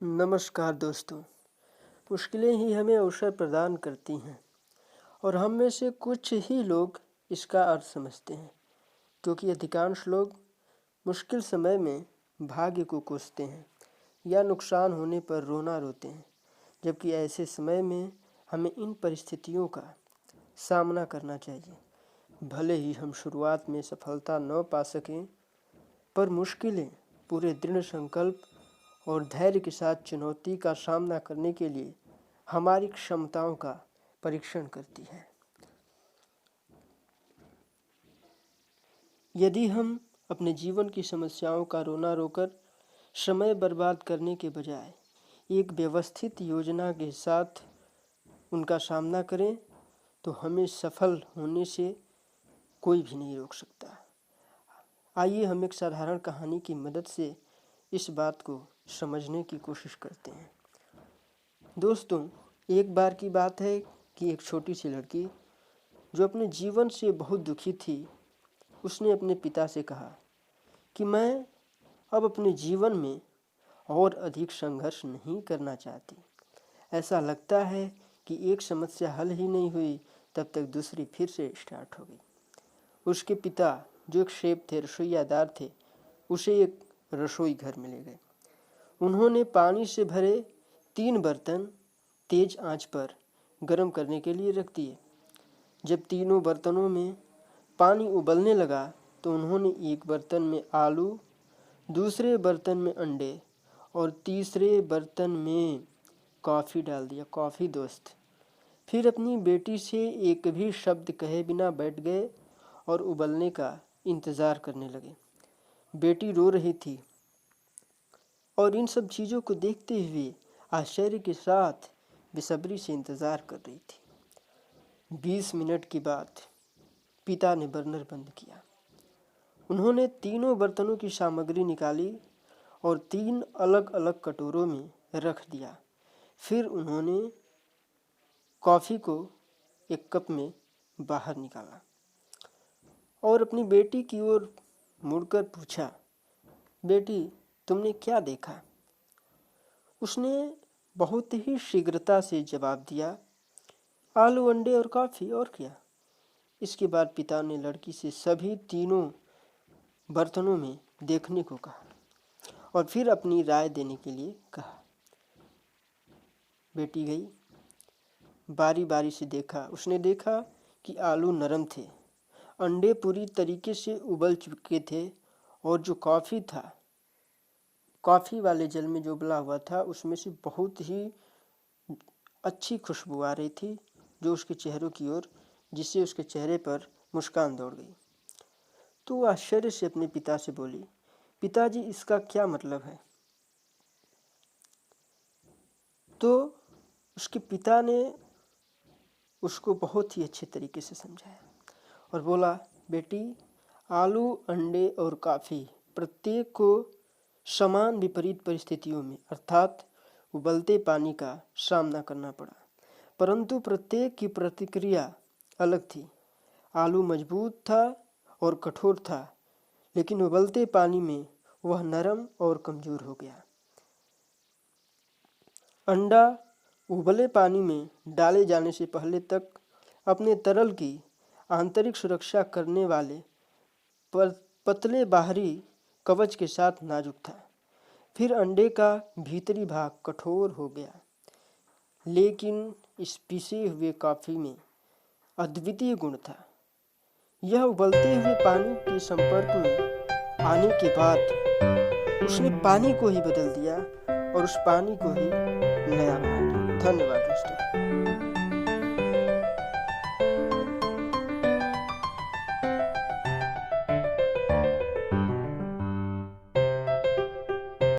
नमस्कार दोस्तों। मुश्किलें ही हमें अवसर प्रदान करती हैं और हम में से कुछ ही लोग इसका अर्थ समझते हैं, क्योंकि अधिकांश लोग मुश्किल समय में भाग्य को कोसते हैं या नुकसान होने पर रोना रोते हैं, जबकि ऐसे समय में हमें इन परिस्थितियों का सामना करना चाहिए। भले ही हम शुरुआत में सफलता न पा सकें, पर मुश्किलें पूरे दृढ़ संकल्प और धैर्य के साथ चुनौती का सामना करने के लिए हमारी क्षमताओं का परीक्षण करती है। यदि हम अपने जीवन की समस्याओं का रोना रोकर समय बर्बाद करने के बजाय एक व्यवस्थित योजना के साथ उनका सामना करें, तो हमें सफल होने से कोई भी नहीं रोक सकता। आइए हम एक साधारण कहानी की मदद से इस बात को समझने की कोशिश करते हैं। दोस्तों, एक बार की बात है कि एक छोटी सी लड़की जो अपने जीवन से बहुत दुखी थी, उसने अपने पिता से कहा कि मैं अब अपने जीवन में और अधिक संघर्ष नहीं करना चाहती। ऐसा लगता है कि एक समस्या हल ही नहीं हुई, तब तक दूसरी फिर से स्टार्ट हो गई। उसके पिता, जो एक शेफ थे, रसोईयादार थे, उसे एक रसोई घर में ले गए। उन्होंने पानी से भरे 3 बर्तन तेज आंच पर गर्म करने के लिए रख दिए। जब तीनों बर्तनों में पानी उबलने लगा, तो उन्होंने एक बर्तन में आलू, दूसरे बर्तन में अंडे और तीसरे बर्तन में कॉफ़ी डाल दिया। कॉफ़ी दोस्त। फिर अपनी बेटी से एक भी शब्द कहे बिना बैठ गए और उबलने का इंतज़ार करने लगे। बेटी रो रही थी और इन सब चीज़ों को देखते हुए आश्चर्य के साथ बेसब्री से इंतज़ार कर रही थी। 20 मिनट के बाद पिता ने बर्नर बंद किया। उन्होंने तीनों बर्तनों की सामग्री निकाली और 3 अलग अलग कटोरों में रख दिया। फिर उन्होंने कॉफ़ी को एक कप में बाहर निकाला और अपनी बेटी की ओर मुड़कर पूछा, बेटी, तुमने क्या देखा? उसने बहुत ही शीघ्रता से जवाब दिया, आलू, अंडे और कॉफ़ी, और क्या। इसके बाद पिता ने लड़की से सभी तीनों बर्तनों में देखने को कहा और फिर अपनी राय देने के लिए कहा। बेटी गई, बारी बारी से देखा। उसने देखा कि आलू नरम थे, अंडे पूरी तरीके से उबल चुके थे और जो कॉफ़ी था, कॉफ़ी वाले जल में जो उबला हुआ था, उसमें से बहुत ही अच्छी खुशबू आ रही थी, जो उसके चेहरों की ओर, जिससे उसके चेहरे पर मुस्कान दौड़ गई। तो वो आश्चर्य से अपने पिता से बोली, पिताजी, इसका क्या मतलब है? तो उसके पिता ने उसको बहुत ही अच्छे तरीके से समझाया और बोला, बेटी, आलू, अंडे और कॉफ़ी प्रत्येक को समान विपरीत परिस्थितियों में, अर्थात उबलते पानी का सामना करना पड़ा, परंतु प्रत्येक की प्रतिक्रिया अलग थी। आलू मजबूत था और कठोर था, लेकिन उबलते पानी में वह नरम और कमज़ोर हो गया। अंडा उबले पानी में डाले जाने से पहले तक अपने तरल की आंतरिक सुरक्षा करने वाले पतले बाहरी कवच के साथ नाजुक था। फिर अंडे का भीतरी भाग कठोर हो गया, लेकिन इस पिसे हुए कॉफ़ी में अद्वितीय गुण था। यह उबलते हुए पानी के संपर्क में आने के बाद उसने पानी को ही बदल दिया और उस पानी को ही नया बना दिया। धन्यवाद दोस्तों।